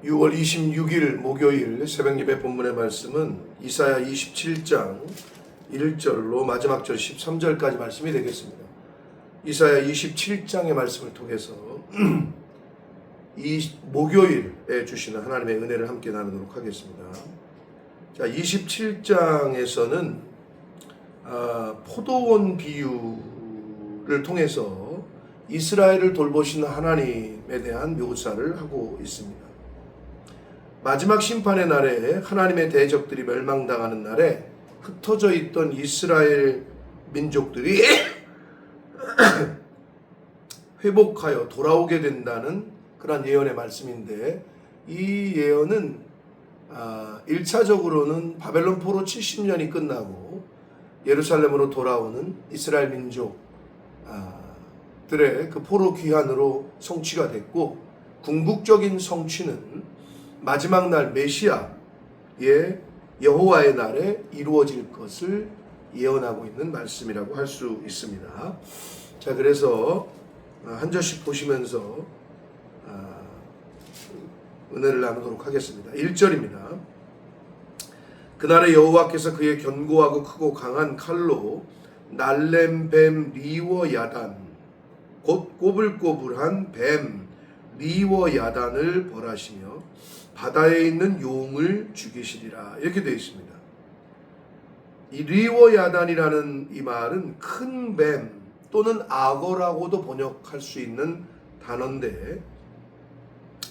6월 26일 목요일 새벽예배 본문의 말씀은 이사야 27장 1절로 마지막 절 13절까지 말씀이 되겠습니다. 이사야 27장의 말씀을 통해서 이 목요일에 주시는 하나님의 은혜를 함께 나누도록 하겠습니다. 자, 27장에서는 포도원 비유를 통해서 이스라엘을 돌보시는 하나님에 대한 묘사를 하고 있습니다. 마지막 심판의 날에 하나님의 대적들이 멸망당하는 날에 흩어져 있던 이스라엘 민족들이 회복하여 돌아오게 된다는 그런 예언의 말씀인데, 이 예언은 1차적으로는 바벨론 포로 70년이 끝나고 예루살렘으로 돌아오는 이스라엘 민족들의 그 포로 귀환으로 성취가 됐고, 궁극적인 성취는 마지막 날 메시아의 여호와의 날에 이루어질 것을 예언하고 있는 말씀이라고 할 수 있습니다. 자, 그래서 한 절씩 보시면서 은혜를 나누도록 하겠습니다. 1절입니다. 그날에 여호와께서 그의 견고하고 크고 강한 칼로 날렘 뱀 리워 야단 곧 꼬불꼬불한 뱀 리워 야단을 벌하시며 바다에 있는 용을 죽이시리라, 이렇게 되어 있습니다. 이 리워 야단이라는 이 말은 큰 뱀 또는 악어라고도 번역할 수 있는 단어인데,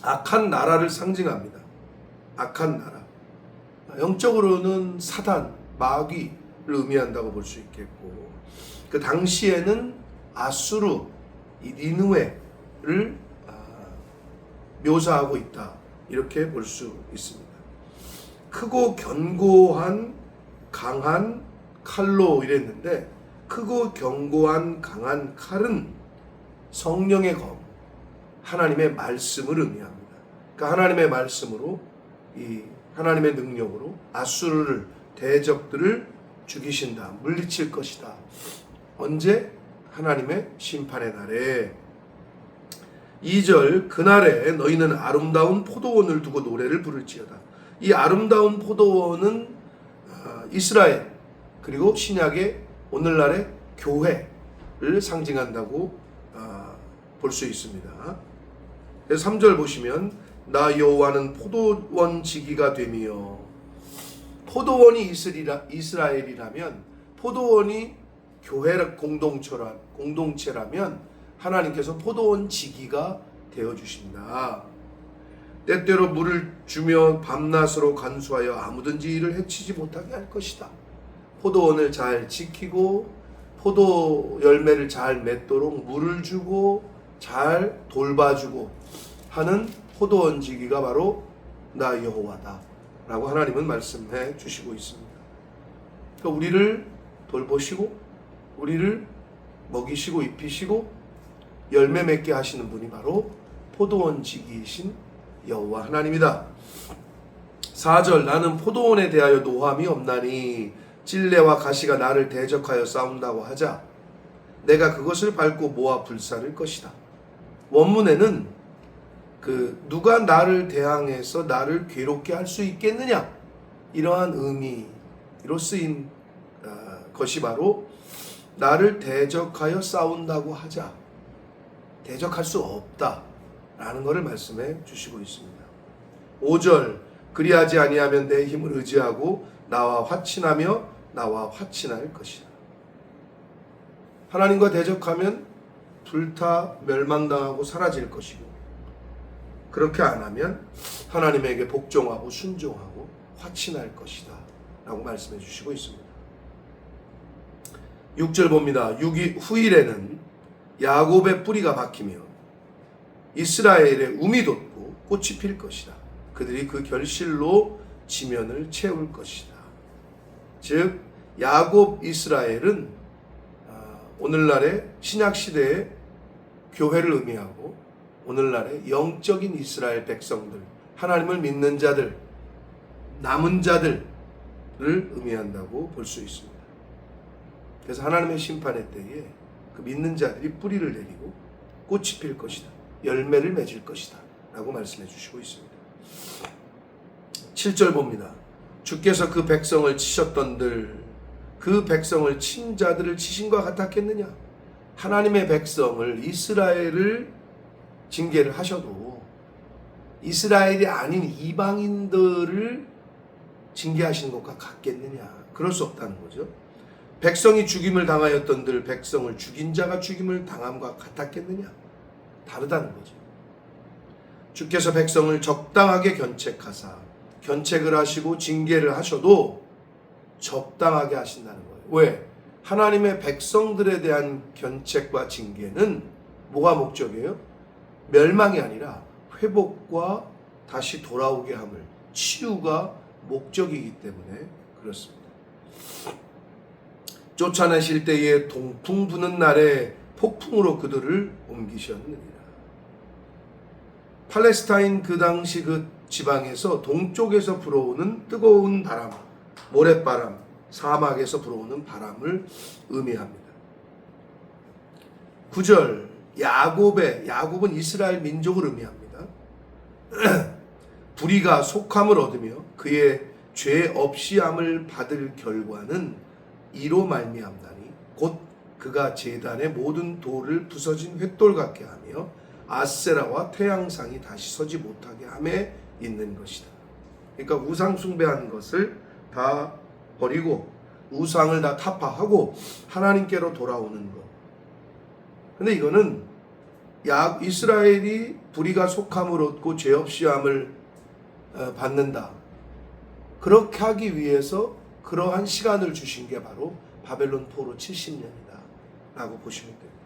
악한 나라를 상징합니다. 악한 나라. 영적으로는 사단, 마귀를 의미한다고 볼 수 있겠고, 그 당시에는 아수르, 이 니느웨를 묘사하고 있다, 이렇게 볼 수 있습니다. 크고 견고한 강한 칼로 이랬는데, 크고 견고한 강한 칼은 성령의 검, 하나님의 말씀을 의미합니다. 그러니까 하나님의 말씀으로, 이 하나님의 능력으로 아수르를, 대적들을 죽이신다, 물리칠 것이다. 언제? 하나님의 심판의 날에. 2절, 그날에 너희는 아름다운 포도원을 두고 노래를 부를지어다. 이 아름다운 포도원은 이스라엘, 그리고 신약의 오늘날의 교회를 상징한다고 볼 수 있습니다. 그래서 3절 보시면 나 여호와는 포도원 지기가 되며, 포도원이 이스라엘이라면, 포도원이 교회 공동체라면 하나님께서 포도원 지기가 되어주신다. 때때로 물을 주며 밤낮으로 간수하여 아무든지 이를 해치지 못하게 할 것이다. 포도원을 잘 지키고 포도 열매를 잘 맺도록 물을 주고 잘 돌봐주고 하는 포도원 지기가 바로 나 여호와다 라고 하나님은 말씀해 주시고 있습니다. 그러니까 우리를 돌보시고 우리를 먹이시고 입히시고 열매 맺게 하시는 분이 바로 포도원 지기이신 여호와 하나님이다. 4절, 나는 포도원에 대하여 노함이 없나니 찔레와 가시가 나를 대적하여 싸운다고 하자 내가 그것을 밟고 모아 불사를 것이다. 원문에는 누가 나를 대항해서 나를 괴롭게 할 수 있겠느냐, 이러한 의미로 쓰인 것이 바로 나를 대적하여 싸운다고 하자, 대적할 수 없다 라는 것을 말씀해 주시고 있습니다. 5절, 그리하지 아니하면 내 힘을 의지하고 나와 화친하며 나와 화친할 것이다. 하나님과 대적하면 불타 멸망당하고 사라질 것이고, 그렇게 안 하면 하나님에게 복종하고 순종하고 화친할 것이다 라고 말씀해 주시고 있습니다. 6절 봅니다. 후일에는 야곱의 뿌리가 박히며 이스라엘의 움이 돋고 꽃이 필 것이다. 그들이 그 결실로 지면을 채울 것이다. 즉 야곱 이스라엘은 오늘날의 신약시대의 교회를 의미하고, 오늘날의 영적인 이스라엘 백성들, 하나님을 믿는 자들, 남은 자들을 의미한다고 볼 수 있습니다. 그래서 하나님의 심판의 때에 그 믿는 자들이 뿌리를 내리고 꽃이 필 것이다, 열매를 맺을 것이다 라고 말씀해 주시고 있습니다. 7절 봅니다. 주께서 그 백성을 치셨던들 그 백성을 친 자들을 치신과 같았겠느냐. 하나님의 백성을 이스라엘을 징계를 하셔도 이스라엘이 아닌 이방인들을 징계하시는 것과 같겠느냐. 그럴 수 없다는 거죠. 백성이 죽임을 당하였던들 백성을 죽인 자가 죽임을 당함과 같았겠느냐. 다르다는 거죠. 주께서 백성을 적당하게 견책하사 견책을 하시고 징계를 하셔도 적당하게 하신다는 거예요. 왜? 하나님의 백성들에 대한 견책과 징계는 뭐가 목적이에요? 멸망이 아니라 회복과 다시 돌아오게 함을, 치유가 목적이기 때문에 그렇습니다. 쫓아내실 때에 동풍 부는 날에 폭풍으로 그들을 옮기셨느니라. 팔레스타인 그 당시 그 지방에서 동쪽에서 불어오는 뜨거운 바람, 모래바람, 사막에서 불어오는 바람을 의미합니다. 9절 야곱은 이스라엘 민족을 의미합니다. 불의가 속함을 얻으며 그의 죄 없이함을 받을 결과는 이로 말미암나니 곧 그가 제단의 모든 돌을 부서진 횃돌 같게 하며 아세라와 태양상이 다시 서지 못하게 함에 있는 것이다. 그러니까 우상 숭배하는 것을 다 버리고 우상을 다 타파하고 하나님께로 돌아오는 것. 근데 이거는 이스라엘이 불의가 속함을 얻고 죄 없이 함을 받는다. 그렇게 하기 위해서 그러한 시간을 주신 게 바로 바벨론 포로 70년이다 라고 보시면 됩니다.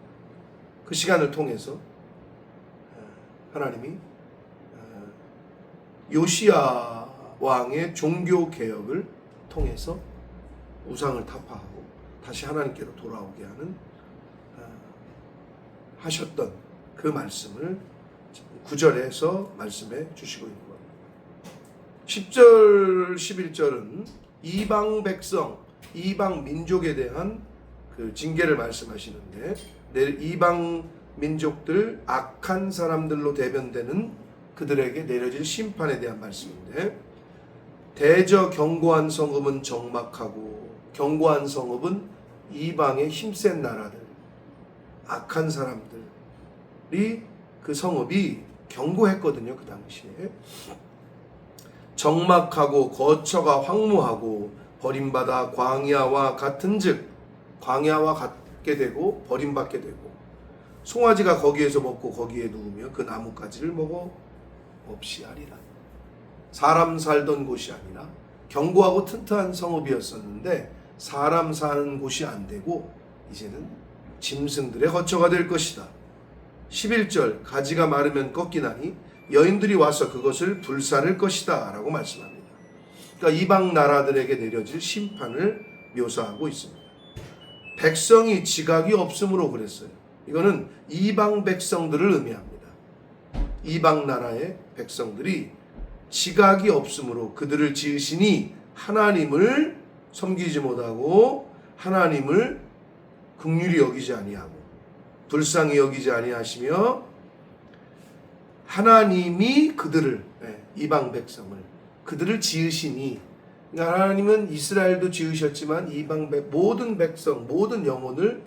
그 시간을 통해서 하나님이 요시야 왕의 종교 개혁을 통해서 우상을 타파하고 다시 하나님께로 돌아오게 하는 하셨던 그 말씀을 9절에서 말씀해 주시고 있는 겁니다. 10절, 11절은 이방 백성, 이방 민족에 대한 그 징계를 말씀하시는데 이방 민족들, 악한 사람들로 대변되는 그들에게 내려질 심판에 대한 말씀인데 대저 견고한 성읍은 적막하고 견고한 성읍은 이방의 힘센 나라들, 악한 사람들이 그 성읍이 견고했거든요. 그 당시에 적막하고 거처가 황무하고 버림받아 광야와 같은즉 광야와 같게 되고 버림받게 되고 송아지가 거기에서 먹고 거기에 누우며 그 나뭇가지를 먹어 없이 하리라. 사람 살던 곳이 아니라 견고하고 튼튼한 성읍이었었는데 사람 사는 곳이 안 되고 이제는 짐승들의 거처가 될 것이다. 11절 가지가 마르면 꺾이나니 여인들이 와서 그것을 불사를 것이다 라고 말씀합니다. 그러니까 이방 나라들에게 내려질 심판을 묘사하고 있습니다. 백성이 지각이 없으므로 그랬어요. 이거는 이방 백성들을 의미합니다. 이방 나라의 백성들이 지각이 없으므로 그들을 지으시니 하나님을 섬기지 못하고 하나님을 긍휼히 여기지 아니하고 불쌍히 여기지 아니하시며 하나님이 그들을 이방 백성을 그들을 지으시니 그러니까 하나님은 이스라엘도 지으셨지만 이방 모든 백성 모든 영혼을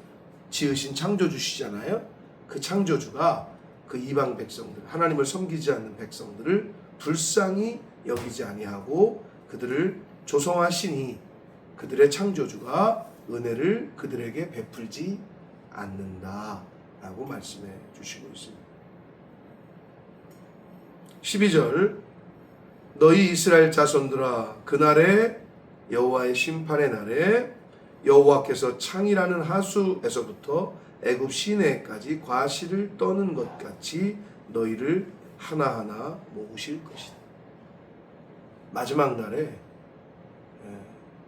지으신 창조주시잖아요. 그 창조주가 그 이방 백성들 하나님을 섬기지 않는 백성들을 불쌍히 여기지 아니하고 그들을 조성하시니 그들의 창조주가 은혜를 그들에게 베풀지 않는다 라고 말씀해 주시고 있습니다. 12절 너희 이스라엘 자손들아 그날에 여호와의 심판의 날에 여호와께서 창이라는 하수에서부터 애굽 시내까지 과실을 떠는 것 같이 너희를 하나하나 모으실 것이다. 마지막 날에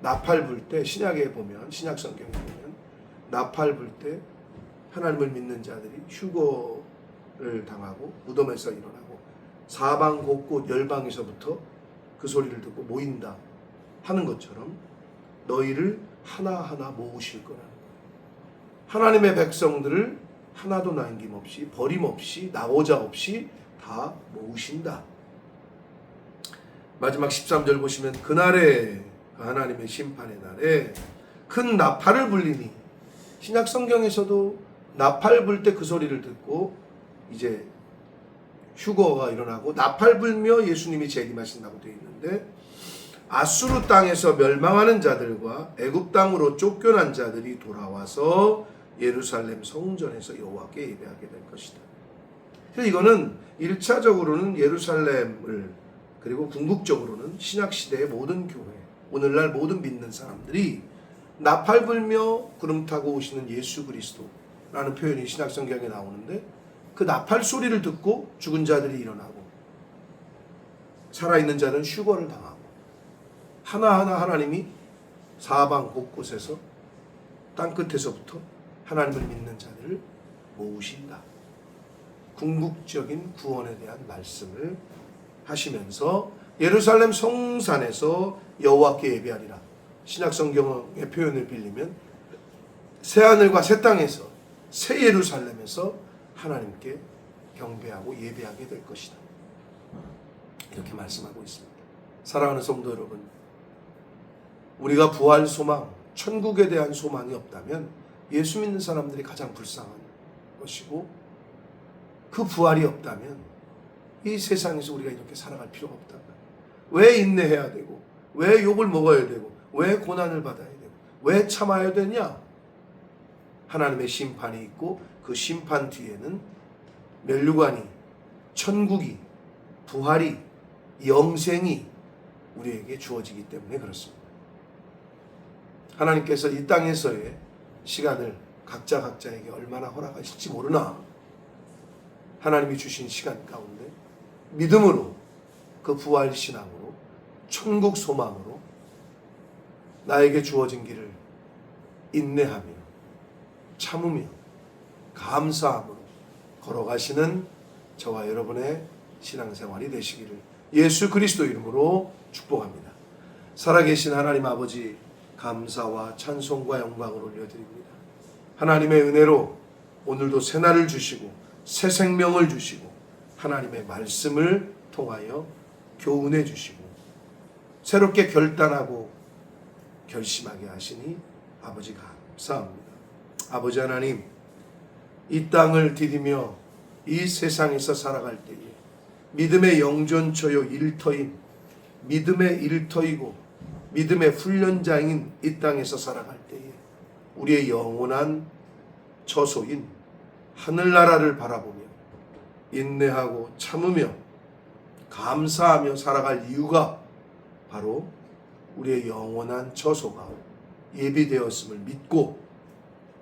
나팔 불 때 신약에 보면 신약 성경에 보면 나팔 불 때 하나님을 믿는 자들이 휴거를 당하고 무덤에서 일어나고 사방 곳곳 열방에서부터 그 소리를 듣고 모인다 하는 것처럼 너희를 하나하나 모으실 거라는 거예요. 하나님의 백성들을 하나도 남김없이 버림없이 나오자 없이 다 모으신다. 마지막 13절 보시면 그날에 하나님의 심판의 날에 큰 나팔을 불리니, 신약 성경에서도 나팔 불 때 그 소리를 듣고 이제 휴거가 일어나고 나팔 불며 예수님이 재림하신다고 되어 있는데, 아수르 땅에서 멸망하는 자들과 애굽 땅으로 쫓겨난 자들이 돌아와서 예루살렘 성전에서 여호와께 예배하게 될 것이다. 그래서 이거는 1차적으로는 예루살렘을, 그리고 궁극적으로는 신약시대의 모든 교회, 오늘날 모든 믿는 사람들이 나팔 불며 구름 타고 오시는 예수 그리스도라는 표현이 신약성경에 나오는데, 그 나팔 소리를 듣고 죽은 자들이 일어나고 살아있는 자는 휴거를 당하고, 하나하나 하나님이 사방 곳곳에서 땅끝에서부터 하나님을 믿는 자들을 모으신다. 궁극적인 구원에 대한 말씀을 하시면서 예루살렘 성산에서 여호와께 예배하리라. 신약성경의 표현을 빌리면 새하늘과 새 땅에서, 새 예루살렘에서 하나님께 경배하고 예배하게 될 것이다. 이렇게 말씀하고 있습니다. 사랑하는 성도 여러분, 우리가 부활 소망, 천국에 대한 소망이 없다면 예수 믿는 사람들이 가장 불쌍한 것이고, 그 부활이 없다면 이 세상에서 우리가 이렇게 살아갈 필요가 없다. 왜 인내해야 되고, 왜 욕을 먹어야 되고, 왜 고난을 받아야 되고, 왜 참아야 되냐? 하나님의 심판이 있고, 그 심판 뒤에는 면류관이, 천국이, 부활이, 영생이 우리에게 주어지기 때문에 그렇습니다. 하나님께서 이 땅에서의 시간을 각자에게 얼마나 허락하실지 모르나, 하나님이 주신 시간 가운데 믿음으로, 그 부활 신앙으로, 천국 소망으로 나에게 주어진 길을 인내하며 참으며 감사함으로 걸어가시는 저와 여러분의 신앙생활이 되시기를 예수 그리스도 이름으로 축복합니다. 살아계신 하나님 아버지, 감사와 찬송과 영광을 올려드립니다. 하나님의 은혜로 오늘도 새날을 주시고 새 생명을 주시고 하나님의 말씀을 통하여 교훈해 주시고 새롭게 결단하고 결심하게 하시니 아버지 감사합니다. 아버지 하나님, 이 땅을 디디며 이 세상에서 살아갈 때에 믿음의 영전처요 일터인, 믿음의 일터이고 믿음의 훈련장인 이 땅에서 살아갈 때에 우리의 영원한 처소인 하늘나라를 바라보며 인내하고 참으며 감사하며 살아갈 이유가 바로 우리의 영원한 처소가 예비되었음을 믿고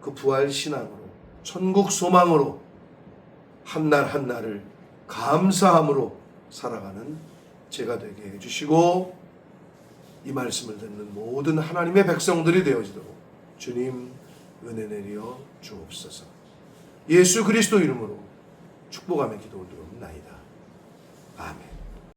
그 부활 신앙으로, 천국 소망으로 한날 한날을 감사함으로 살아가는 제가 되게 해주시고, 이 말씀을 듣는 모든 하나님의 백성들이 되어지도록 주님 은혜 내려 주옵소서. 예수 그리스도 이름으로 축복하며 기도 올리옵나이다. 아멘.